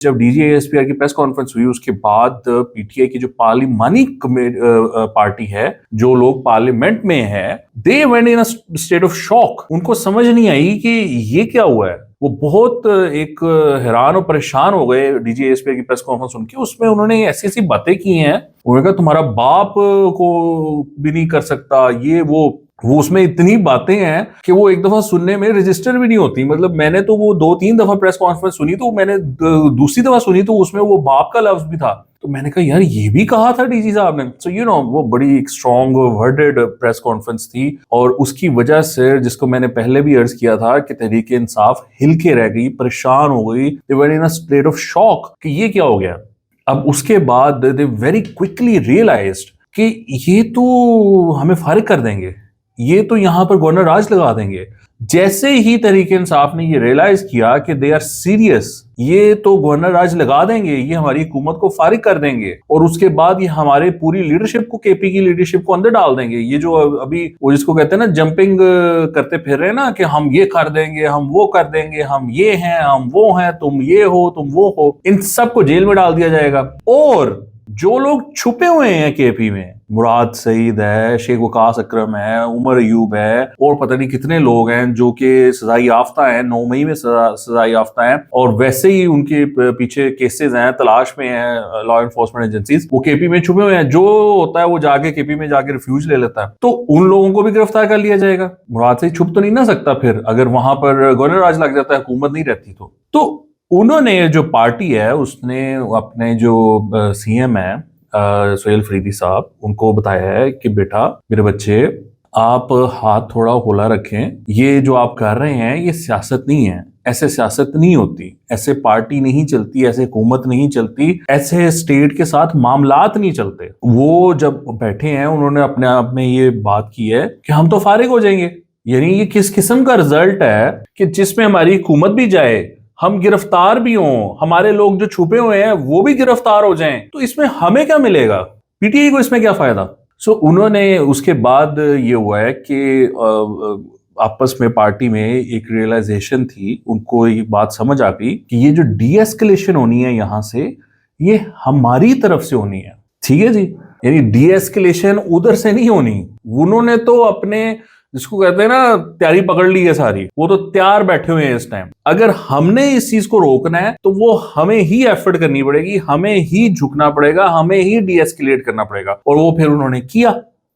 जब डीजीएसपीआर की press conference हुई उसके बाद पीटीआई की जो पार्लिमानी पार्टी है, जो लोग पार्लियामेंट में है, they went in a state of shock. उनको समझ नहीं आई कि ये क्या हुआ है। वो बहुत एक हैरान और परेशान हो गए डीजीएसपीआर की प्रेस कॉन्फ्रेंस सुन के। उसमें उन्होंने ऐसी ऐसी बातें की हैं, उन्होंने कहा तुम्हारा बाप को भी नहीं कर सकता ये वो उसमें इतनी बातें हैं कि वो एक दफा सुनने में रजिस्टर भी नहीं होती। मतलब मैंने तो वो 2-3 दफा प्रेस कॉन्फ्रेंस सुनी, तो मैंने दूसरी दफा सुनी तो उसमें वो बाप का लफ्ज भी था। तो मैंने कहा यार ये भी कहा था डीजी साहब ने। सो वो बड़ी एक स्ट्रॉन्ग वर्डेड प्रेस कॉन्फ्रेंस थी, और उसकी वजह से, जिसको मैंने पहले भी अर्ज किया था कि तहरीक इंसाफ हिल के रह गई, परेशान हो गई, दे वर इन अ स्टेट ऑफ शॉक कि ये क्या हो गया। अब उसके बाद दे वेरी क्विकली रियलाइज्ड कि ये तो हमें फारिग कर देंगे, ये तो यहां पर गवर्नर राज लगा देंगे। जैसे ही तहरीक इंसाफ ने ये रियलाइज किया कि दे आर सीरियस, ये तो गवर्नर राज लगा देंगे, ये हमारी हुकूमत को फारिग कर देंगे, और उसके बाद ये हमारे पूरी लीडरशिप को, केपी की लीडरशिप को अंदर डाल देंगे। ये जो अभी वो जिसको कहते हैं ना जंपिंग करते फिर रहे हैं ना, कि हम ये कर देंगे, हम वो कर देंगे, हम ये हैं, हम वो हैं, तुम ये हो, तुम वो हो, इन सबको जेल में डाल दिया जाएगा। और जो लोग छुपे हुए हैं केपी में, मुराद सईद है, शेख वकास अकरम है, उमर अयूब है, और पता नहीं कितने लोग हैं जो कि सजाई याफ्ता हैं, 9 मई में सजाई याफ्ता हैं, और वैसे ही उनके पीछे केसेस हैं, तलाश में हैं लॉ एनफोर्समेंट एजेंसीज, वो केपी में छुपे हुए हैं। जो होता है वो जाके केपी में जाके रिफ्यूज ले लेता है, तो उन लोगों को भी गिरफ्तार कर लिया जाएगा। मुराद सईद छुप तो नहीं ना सकता फिर, अगर वहां पर गवर्नर राज लग जाता है, हुकूमत नहीं रहती तो उन्होंने, जो पार्टी है उसने अपने जो सीएम है सोहेल फरीदी साहब, उनको बताया है कि बेटा मेरे बच्चे, आप हाथ थोड़ा खुला रखें, ये जो आप कर रहे हैं ये सियासत नहीं है, ऐसे सियासत नहीं होती, ऐसे पार्टी नहीं चलती, ऐसे हुकूमत नहीं चलती, ऐसे स्टेट के साथ मामलात नहीं चलते। वो जब बैठे हैं उन्होंने अपने आप में ये बात की है कि हम तो फारिग हो जाएंगे। यानी ये किस किस्म का रिजल्ट है कि जिसमें हमारी हुकूमत भी जाए, हम गिरफ्तार भी हों, हमारे लोग जो छुपे हुए हैं वो भी गिरफ्तार हो जाएं, तो इसमें हमें क्या मिलेगा, पीटीआई को इसमें क्या फायदा। सो उन्होंने, उसके बाद ये हुआ है कि आपस में पार्टी में एक रियलाइजेशन थी, उनको ये बात समझ आ गई कि ये जो डीएस्केलेशन होनी है यहां से, ये हमारी तरफ से होनी है। ठीक है जी, यानी डीएस्केलेशन उधर से नहीं होनी। उन्होंने तो अपने, जिसको कहते हैं ना, तैयारी पकड़ ली है सारी, वो तो तैयार बैठे हुए हैं इस टाइम। अगर हमने इस चीज को रोकना है तो वो हमें ही एफर्ट करनी पड़ेगी, हमें ही झुकना पड़ेगा, हमें ही डीएस्केलेट करना पड़ेगा, और वो फिर उन्होंने किया।